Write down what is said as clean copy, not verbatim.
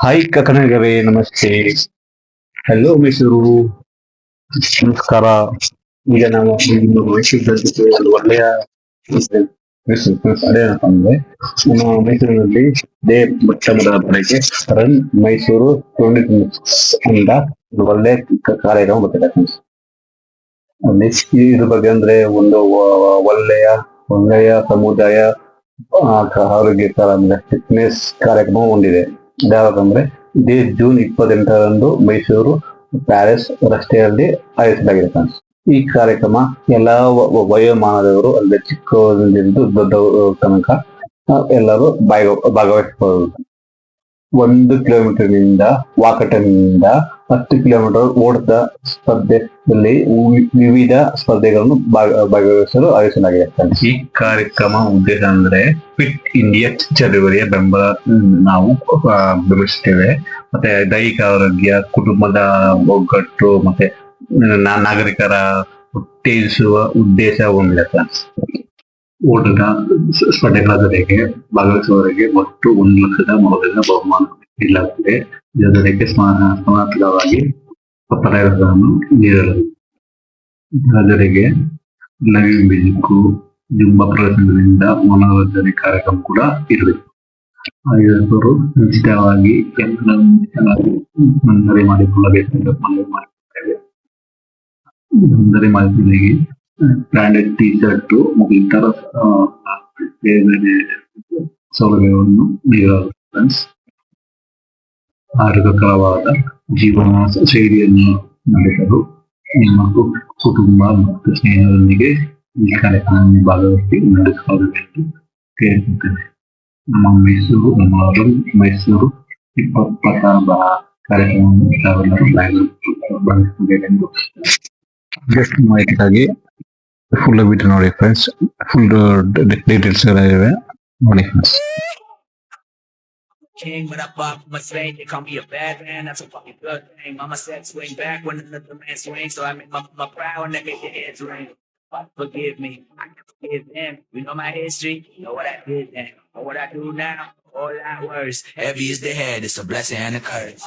Hi ಕಕನಗರೇ, ನಮಸ್ತೆ. Hello Mysuru, ನಮಸ್ಕಾರ. ಈಗ ನಾವು ಒಂದು ಮೈಸೂರಿನಲ್ಲಿ ಒಂದು ಒಳ್ಳೆಯ ಅದೇನಪ್ಪ ಅಂದ್ರೆ, ನಮ್ಮ ಮೈಸೂರಿನಲ್ಲಿ ಇದೇ ಮೊಟ್ಟ ಮೊದಲ ಬಾರಿಗೆ ರನ್ ಮೈಸೂರು 2026 ಅಂತ ಒಂದು ಒಳ್ಳೆ ಕಾರ್ಯಕ್ರಮ ಬರ್ತಿದೆ ಫ್ರೆಂಡ್ಸ್. ಅಲ್ಲಿ ಇದ್ರ ಬಗ್ಗೆ ಅಂದ್ರೆ ಒಂದು ಒಳ್ಳೆಯ ಒಳ್ಳೆಯ ಸಮುದಾಯ ಆರೋಗ್ಯಕರ ಅಂದ್ರೆ ಫಿಟ್ನೆಸ್ ಕಾರ್ಯಕ್ರಮ ಹೊಂದಿದೆ. ಯಾವಾಗಂದ್ರೆ ಇದೇ ಜೂನ್ 28ರಂದು ಮೈಸೂರು ಪ್ಯಾಲೇಸ್ ರಸ್ತೆಯಲ್ಲಿ ಆಯೋಜಿಸಲಾಗಿದೆ ಫ್ರೆಂಡ್ಸ್. ಈ ಕಾರ್ಯಕ್ರಮ ಎಲ್ಲಾ ವಯೋಮಾನದವರು ಅಂದ್ರೆ ಚಿಕ್ಕವರಿಂದ ದೊಡ್ಡವರು ತನಕ ಎಲ್ಲರೂ ಭಾಗವಹಿಸಬಹುದು. 1 ಕಿಲೋಮೀಟರ್ನಿಂದ ವಾಕಟನಿಂದ 10 ಕಿಲೋಮೀಟರ್ ಓಟದ ಸ್ಪರ್ಧೆಯಲ್ಲಿ ವಿವಿಧ ಸ್ಪರ್ಧೆಗಳನ್ನು ಭಾಗವಹಿಸಲು ಆಯೋಜಿಸಲಾಗಿದೆ. ಈ ಕಾರ್ಯಕ್ರಮ ಉದ್ದೇಶ ಅಂದ್ರೆ ಫಿಟ್ ಇಂಡಿಯಾ ಚಳವಳಿಯ ಬೆಂಬಲ ನಾವು ಬೆಂಬಲಿಸುತ್ತೇವೆ. ಮತ್ತೆ ದೈಹಿಕ ಆರೋಗ್ಯ, ಕುಟುಂಬದ ಒಗ್ಗಟ್ಟು ಮತ್ತೆ ನಾಗರಿಕರ ಉತ್ತೇಜಿಸುವ ಉದ್ದೇಶ ಹೊಂದಿದೆ. ಓಟದ ಸ್ಪರ್ಧೆಗಳ ಜೊತೆಗೆ ಭಾಗವಹಿಸುವವರಿಗೆ ಒಟ್ಟು 1,00,000 ಮೌಲ್ಯದ ಬಹುಮಾನ ನೀಡಲಾಗುತ್ತದೆ. ಇದರ ಜೊತೆಗೆ ಸ್ಮರಣಾರ್ಥಕವಾಗಿ 25,000 ನೀಡಲಾಗುತ್ತದೆ. ಇದರ ಜೊತೆಗೆ ನವೀನ್ ಮ್ಯೂಸಿಕ್, ಜುಂಬಾ ಪ್ರದರ್ಶನದಿಂದ ಮನೋರಂಜನೆ ಕಾರ್ಯಕ್ರಮ ಕೂಡ ಇರಬೇಕು. ಆಯೋಜಕರು ನಿಶ್ಚಿತವಾಗಿ ನೋಂದಣಿ ಮಾಡಿಕೊಳ್ಳಬೇಕೆಂದು ಮನವಿ ಮಾಡುತ್ತೇವೆ. ನೋಂದಣಿ ಮಾಡಿಕೊಳ್ಳಿ ಬ್ರಾಂಡೆಡ್ ಟಿ ಶರ್ಟ್ ಮತ್ತು ಇತರ ಸೌಲಭ್ಯವನ್ನು ನೀಡಲಾಗುತ್ತದೆ. ಆರೋಗ್ಯಕರವಾದ ಜೀವನ ಶೈಲಿಯನ್ನು ನಡೆಸಲು ನಿಮ್ಮ ಕುಟುಂಬ ಮತ್ತು ಸ್ನೇಹಿತರೊಂದಿಗೆ ಈ ಕಾರ್ಯಕ್ರಮವನ್ನು ಭಾಗವಹಿಸಿ ನಡೆಸಬೇಕೆಂದು ಕೇಳುತ್ತೇವೆ. ನಮ್ಮ ಮೈಸೂರು 2026 ಕಾರ್ಯಕ್ರಮವನ್ನು ತಾವೆಲ್ಲರೂ ಭಾಗವಹಿಸಬೇಕೆಂದು ಜಸ್ಟ್ ಮಾಹಿತಿಗಾಗಿ ಫುಲ್ ವಿಡಿಯೋ ನೋಡಿ ಫ್ರೆಂಡ್ಸ್. ಫುಲ್ ಡೀಟೇಲ್ಸ್ ಎಲ್ಲ ಇವೆ ನೋಡಿ friends. King, when I bought from a slave, they call me a bad man, that's a fucking good thing. Mama said swing back when another man swings, so I make my proud and they make their heads ring. But forgive me, I can forgive them. We know my history, you know what I did then. Know what I do now, a whole lot worse. Heavy is the head, it's a blessing and a curse.